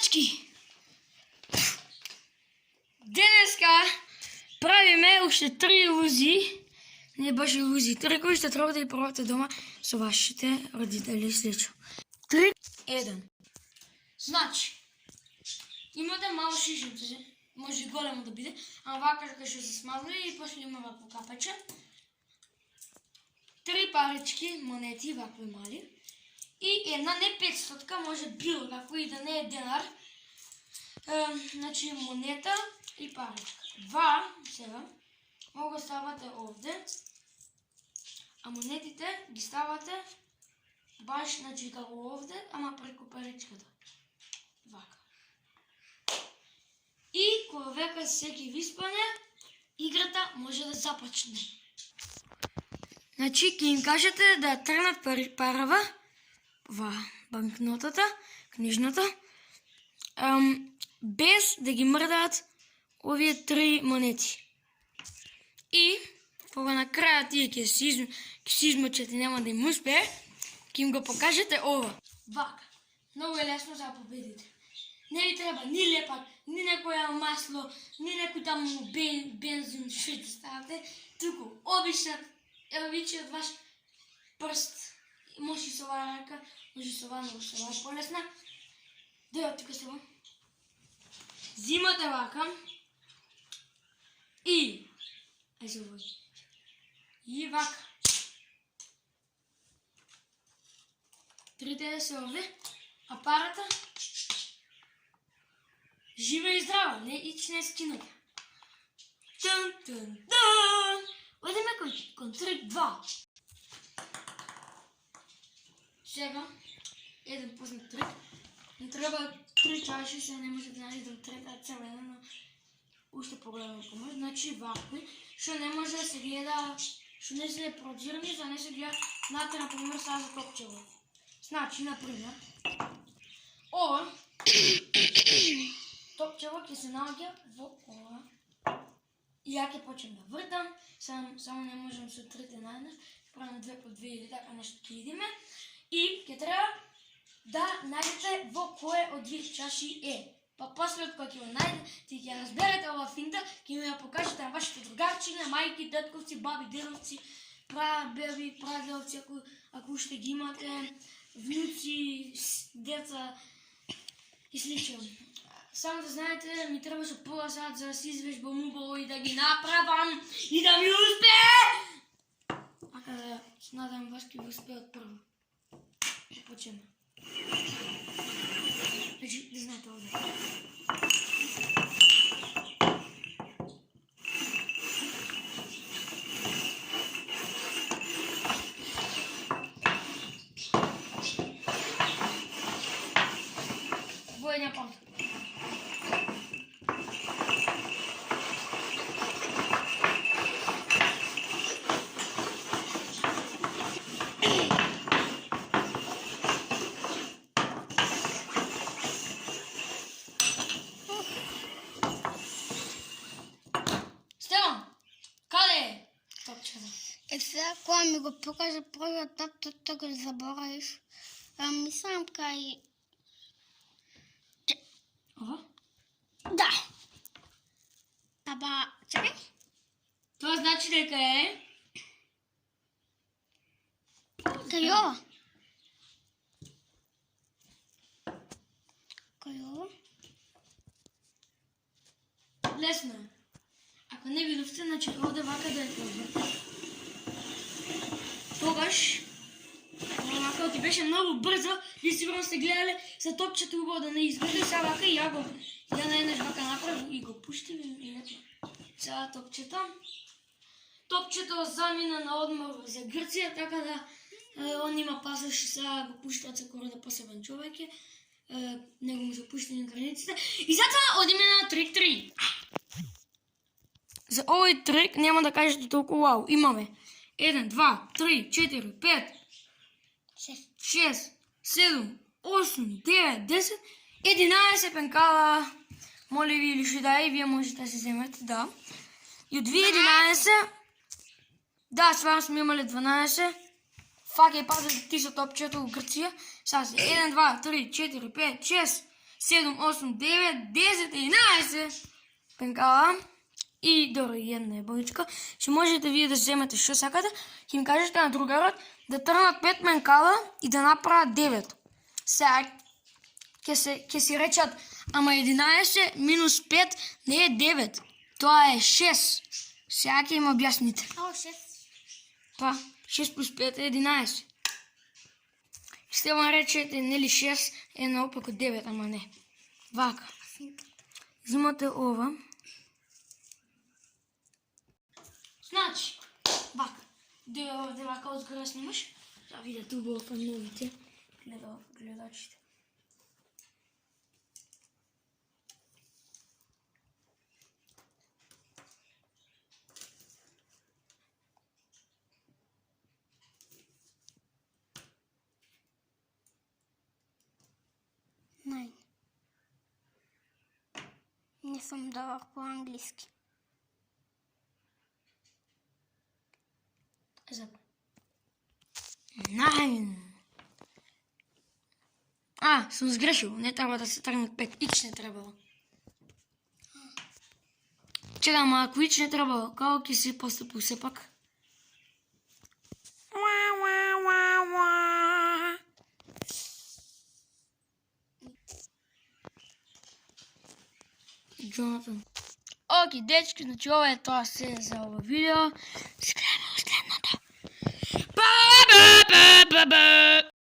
парички! Денеска правиме уште 3 илузии. Не баш илузии, 3 кои ще треба да ги пробате дома со вашите родители и слично. 3, 1. Значи, имате мало шишимце, може и големо да биде, ама вака дека ще се смазли и после има вакво капаче. 3 парички, монети, вакви мали. И една не 500, може било како и да не е денар. Значи монета и паричка. 2, сега, мога да ставате овде, а монетите ги ставате баш, значи како овде, ама преку паричката. Вака. И кога века секи виспане, играта може да започне. Значи, ќе им кажете да тргнат парава во банкнотата, книжната, без да ги мрдаат овие 3 монети. И кога на краја тие ќе се измочат и нема да им успее, ќе им го покажете ова. Вака. Многу е лесно за да победите. Не ви треба ни лепак, ни некоја масло, ни некој таму бензин, што ќе ставате, туку обична, ево вичи од ваш прст. Може и со оваа рака, може и со оваа, но со оваа е полесна. Део тука се во. Зимате вака. И ај се води. И вака. Трите се овде, а парата жива и здрава, не ичне скинута. Тун-тун-тун! Одиме кон трик 2. Сега, еден познат трик. Не треба 3 чаши, сега не може да најде до трета целена, но уште погледам помој. Значи вакви, што не може да се гледа, што не се продирни, за не се гледа нате, например, сега за топчево. Значи, например, ова топчево ќе се наоѓа во ова. И ја ќе почнем да вртам, само не можем со трите наеднаш, правим 2 по 2 или така нешто ќе идеме. И ќе треба да најдете во кое од две чаши е. Па после од кога ќе го најдете, ти ќе разберете ова финта, ќе ми ја покажете на вашите другарчиња, на мајки, детковци, баби, дедовци, беби, прадедовци, ако уште ги имате, внуци, деца и слично. Само да знаете, ми требаше пола сат за да се извежбам убаво и да ги направам и да ми успее! Ака да се надам вас ќе ви успеат прво. Почнеме. Значи, да знаете овде. Војна пауза. Е, сега, кога ми го покаже првиот тап, го заборавиш. Мислам кај... Ова? Да. Аба, чекај. Тоа значи дека е... Кај ова. Кај ова. Лесно е. Ако не видовте, значи овде вака да е поврташ. Тогаш, вака ти беше многу брзо, ви сигурно сте гледале за топчето убаво да не изгледа, сега вака и ја наеднаш вака направи и го пушти и ето. Сега топчето замина на одмор за Грција, така да он има пасош и сега го пуштаат за кора да посебен човек е. Него му се пуштени границите. И затоа одиме на трик 3. За овој трик нема да кажете толку вау. Имаме 1, 2, 3, 4, 5, 6, 7, 8, 9, 10, 11 пенкала. Моля ви, или ще да и вие можете да се вземете, да. И от вие 11, да, сварно сме имали 12. Фак е паза ти са топчето в Грција. Сега си 1, 2, 3, 4, 5, 6, 7, 8, 9, 10, 11 пенкала и дори една еболичка. Ще можете вие да вземете що сакате, ќе им кажете на другарот да трнат 5 менкала и да направят 9. Сега ќе си речат, ама 11 минус 5 не е 9, тоа е 6. Сега ќе им објасните. О, 6. Па, 6 плюс 5 е 11. Ще вам речете, нели 6 е наопаку 9, ама не. Вака. Взимате ова. Значи, вака. Де вака отгоре снимаш. Да видят убаво новите гледачите. Не. Не съм добър по-английски. Найн. Съм сгрешил. Не трябва да се тръгнат 5. Ич не трябвало. Чекай, ама ако ич не трябвало, како ќе се постъпи все пак? Джонатан. Окей, дечки, значи ова е тоа се за ова видео. Се гледаме во следното. Ба-ба-ба-ба-ба!